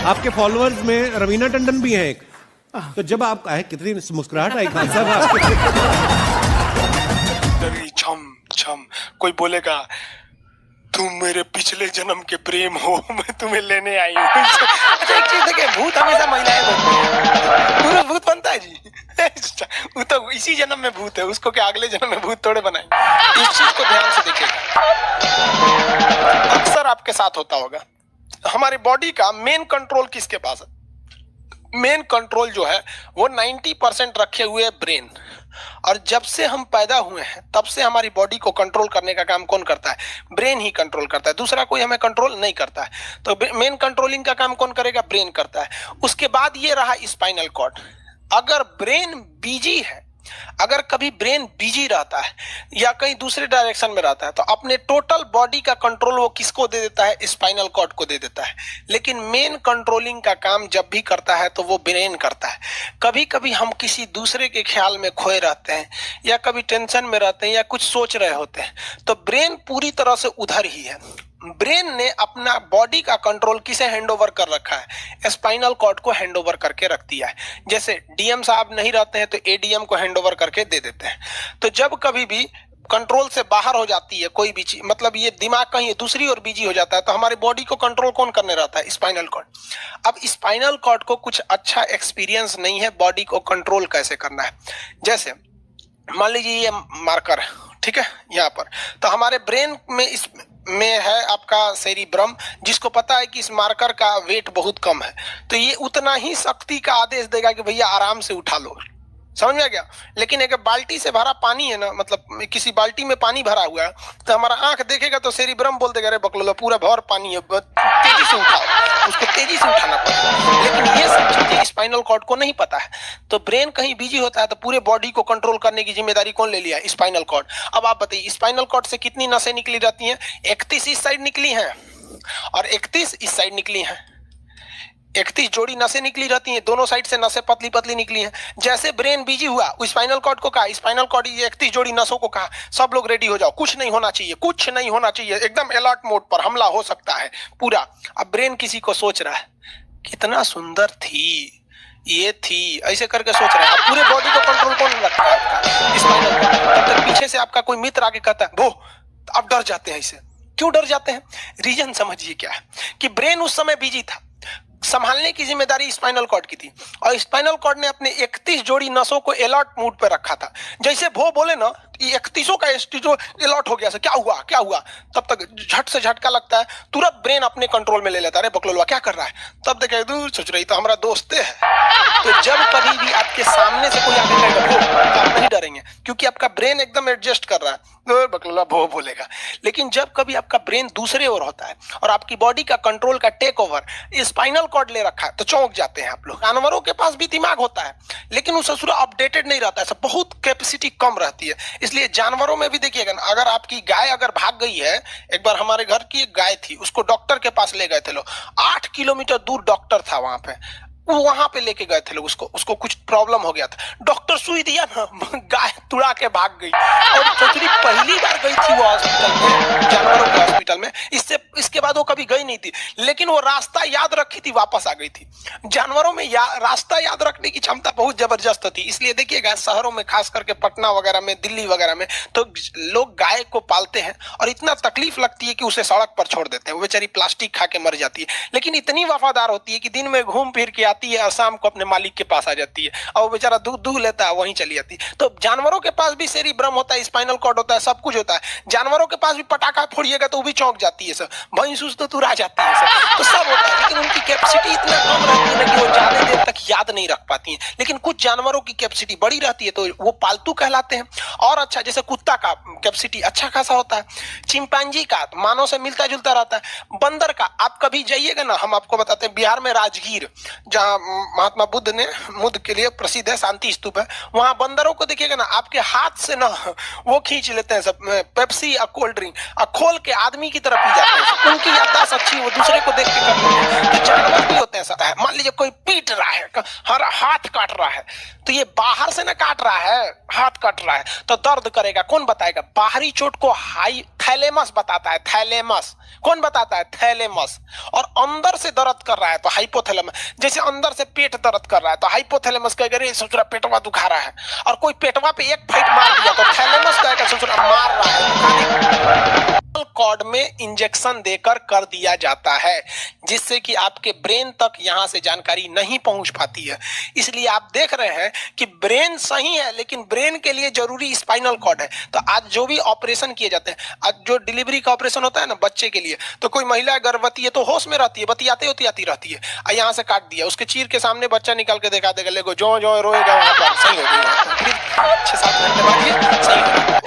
आपके फॉलोअर्स में रवीना टंडन भी हैं एक, तो जब आप आए कितनी मुस्कुराहट आई खान साहब आपके। छम छम कोई बोलेगा तुम मेरे पिछले जन्म के प्रेम हो, मैं तुम्हें लेने आई हूँ। अच्छा एक चीज देखिए, भूत हमेशा महिलाएं बनती हैं। पुरुष भूत बनता है जी? वो तो इसी जन्म में भूत है, उसको क्या अगले जन्म में भूत थोड़े बनाएंगे। इस चीज को ध्यान से देखिएगा, अक्सर आपके साथ होता होगा। हमारी बॉडी का मेन कंट्रोल किसके पास है? मेन कंट्रोल जो है वो 90% रखे हुए ब्रेन। और जब से हम पैदा हुए हैं तब से हमारी बॉडी को कंट्रोल करने का काम कौन करता है? ब्रेन ही कंट्रोल करता है, दूसरा कोई हमें कंट्रोल नहीं करता है। तो मेन कंट्रोलिंग का काम कौन करेगा? ब्रेन करता है। उसके बाद ये रहा स्पाइनल कॉर्ड। अगर ब्रेन बिजी है, अगर कभी ब्रेन बिजी रहता है या कहीं दूसरे डायरेक्शन में रहता है, तो अपने टोटल बॉडी का कंट्रोल वो किसको दे देता है? स्पाइनल कॉर्ड को दे देता है। लेकिन मेन कंट्रोलिंग का काम जब भी करता है तो वो ब्रेन करता है। कभी कभी हम किसी दूसरे के ख्याल में खोए रहते हैं या कभी टेंशन में रहते हैं या कुछ सोच रहे होते हैं, तो ब्रेन पूरी तरह से उधर ही है। ब्रेन ने अपना बॉडी का कंट्रोल किसे हैंडओवर कर रखा है? स्पाइनल कॉर्ड को हैंडओवर करके रख दिया है। जैसे डीएम साहब नहीं रहते हैं तो एडीएम को हैंडओवर करके दे देते हैं। तो जब कभी भी कंट्रोल से बाहर हो जाती है कोई भी चीज, मतलब ये दिमाग कहीं दूसरी ओर बिजी हो जाता है, तो हमारी बॉडी को कंट्रोल कौन करने रहता है? Spinal cord. अब स्पाइनल कॉर्ड को कुछ अच्छा एक्सपीरियंस नहीं है बॉडी को कंट्रोल कैसे करना है। जैसे मान लीजिए ये मार्कर है, ठीक है, यहाँ पर, तो हमारे ब्रेन में इस में है आपका सेरिब्रम, जिसको पता है कि इस मार्कर का वेट बहुत कम है, तो ये उतना ही शक्ति का आदेश देगा कि भैया आराम से उठा लो। समझ में आ गया? लेकिन एक बाल्टी से भरा पानी है ना, मतलब किसी बाल्टी में पानी भरा हुआ है, तो हमारा आंख देखेगा तो सेरिब्रम बोल देगा अरे बकलोला पूरा भर पानी है, तेजी से उठाओ, उसको तेजी से उठाना पड़ेगा। लेकिन ये सब चीजें स्पाइनल कॉर्ड को नहीं पता है। तो ब्रेन कहीं बिजी होता है तो पूरे बॉडी को कंट्रोल करने की जिम्मेदारी कौन ले लिया? Spinal cord. अब आप बताइए स्पाइनल कॉर्ड से कितनी नसें निकली जाती हैं? 31 इस साइड निकली हैं और 31 इस साइड निकली हैं। 31 जोड़ी नसें निकली रहती हैं, दोनों साइड से नसें पतली पतली निकली हैं। जैसे ब्रेन बिजी हुआ, स्पाइनल कॉर्ड को कहा, स्पाइनल कॉर्ड 31 जोड़ी नसों को कहा सब लोग रेडी हो जाओ, कुछ नहीं होना चाहिए, कुछ नहीं होना चाहिए, एकदम अलर्ट मोड पर, हमला हो सकता है पूरा। अब ब्रेन किसी को सोच रहा है कितना सुंदर थी ये थी, ऐसे करके सोच रहा है। पूरे बॉडी को कंट्रोल कौन रखता है? आपका स्पाइनल कॉर्ड। तब तक पीछे से आपका कोई मित्र आके कहता है वो, अब डर जाते हैं। ऐसे क्यों डर जाते हैं? रीजन समझिए क्या है कि ब्रेन उस समय बिजी था, संभालने की जिम्मेदारी स्पाइनल कॉर्ड की थी, और स्पाइनल कॉर्ड ने अपने 31 जोड़ी नसों को अलर्ट मोड पर रखा था। जैसे वो बोले ना 31 का जो अलर्ट हो गया, क्या हुआ क्या हुआ, तब तक झट से झटका लगता है, तुरंत ब्रेन अपने कंट्रोल में ले लेता है। अरे बकलोलवा क्या कर रहा है? तब देखे दूर सोच रही तो हमारा दोस्त है। तो जब कभी भी आपके सामने से कोई आके कहेगा तो आप नहीं डरेंगे, क्योंकि आपका ब्रेन एकदम एडजस्ट कर रहा है, बकलोला भो बोलेगा। लेकिन जब कभी आपका ब्रेन दूसरे ओर होता है और आपकी बॉडी का कंट्रोल का टेक ओवर स्पाइनल कॉर्ड ले रखा है, तो चौंक जाते हैं आप लोग। जानवरों के पास भी दिमाग होता है लेकिन वो ससुरा अपडेटेड नहीं रहता है, सब बहुत कैपेसिटी कम रहती है। इसलिए जानवरों में भी देखिएगा ना, अगर आपकी गाय अगर भाग गई है, एक बार हमारे घर की एक गाय थी, उसको डॉक्टर के पास ले गए थे लोग, 8 किलोमीटर दूर डॉक्टर था वहां पे, वो वहां पे लेके गए थे लोग, उसको कुछ प्रॉब्लम हो गया था, डॉक्टर सुई दिया ना, गाय तुड़ा के भाग गई। और सोचरी पहली बार गई थी वो हॉस्पिटल में, जानवरों के हॉस्पिटल में, इसके बाद वो कभी गई नहीं थी, लेकिन वो रास्ता याद रखी थी, वापस आ गई थी। जानवरों में रास्ता याद रखने की क्षमता बहुत जबरदस्त थी। इसलिए देखिएगा शहरों में, खास करके पटना वगैरह में, दिल्ली वगैरह में, तो लोग गाय को पालते हैं और इतना तकलीफ लगती है कि उसे सड़क पर छोड़ देते हैं, वो बेचारी प्लास्टिक खा के मर जाती है, लेकिन इतनी वफादार होती है कि दिन में घूम फिर के आती है और शाम को अपने मालिक के पास आ जाती है, और वो बेचारा दूध दूध लेता है, वहीं चली जाती है। तो जानवरों के पास भी सेरिब्रम होता है, स्पाइनल कॉर्ड होता है, सब कुछ होता है। जानवरों के पास भी पटाखा फोड़िएगा तो वो भी चौंक जाती है सब, भैंस तो तुरा जाती है सब, तो सब होता है। लेकिन उनकी कैपेसिटी इतना कम रहती है ना कि वो ज्यादा देर तक याद नहीं रख पाती है। लेकिन कुछ जानवरों की कैपेसिटी बड़ी रहती है तो वो पालतू कहलाते हैं। और अच्छा, जैसे कुत्ता का कैपेसिटी अच्छा खासा होता है, चिंपांजी का मानव से मिलता जुलता रहता है, बंदर का आप कभी जाइएगा ना, हम आपको बताते हैं, बिहार में राजगीर, जहाँ महात्मा बुद्ध के लिए प्रसिद्ध है, शांति स्तूप है, वहां बंदरों को देखिएगा ना, आपके हाथ से ना वो खींच लेते हैं सब, पेप्सी और कोल्ड ड्रिंक खोल के आदमी की तरफ पी जाते हैं। उनकी याददाश्त अच्छी, वो दूसरे को देख के कर लेते हैं। तो जानवर भी होते करते हैं ऐसा है। मान लीजिए कोई पीट रहा है, हर हाथ काट रहा है, तो ये बाहर से ना काट रहा है, हाथ काट रहा है तो दर्द करेगा। कौन बताएगा? बाहरी चोट को हाई थैलेमस बताता है। थैलेमस कौन बताता है? थैलेमस। और अंदर से दर्द कर रहा है तो हाइपोथैलेमस। जैसे अंदर से पेट दर्द कर रहा है तो हाइपोथैलेमस कहेगा रे सोच रहा पेटवा दुखा रहा है, और कोई पेटवा पे एक फाइट मार दिया तो थैलेमस कहेगा सोच रहा मार रहा है। कॉर्ड में इंजेक्शन देकर कर दिया जाता है, जिससे कि आपके ब्रेन तक यहां से जानकारी नहीं पहुंच पाती है। इसलिए आप देख रहे हैं कि ब्रेन सही है लेकिन ब्रेन के लिए जरूरी स्पाइनल कॉर्ड है। तो आज जो भी ऑपरेशन किए जाते हैं, आज जो डिलीवरी का ऑपरेशन होता है ना बच्चे के लिए, तो कोई महिला गर्भवती है तो होश में रहती है, बतियाते होती रहती है, यहाँ से काट दिया, उसके चीर के सामने बच्चा निकाल के दिखा देगा, लेगो जो जो रोएगा वहां पर सही हो गई, फिर 6-7 घंटे बाद ये सही हो जाएगा।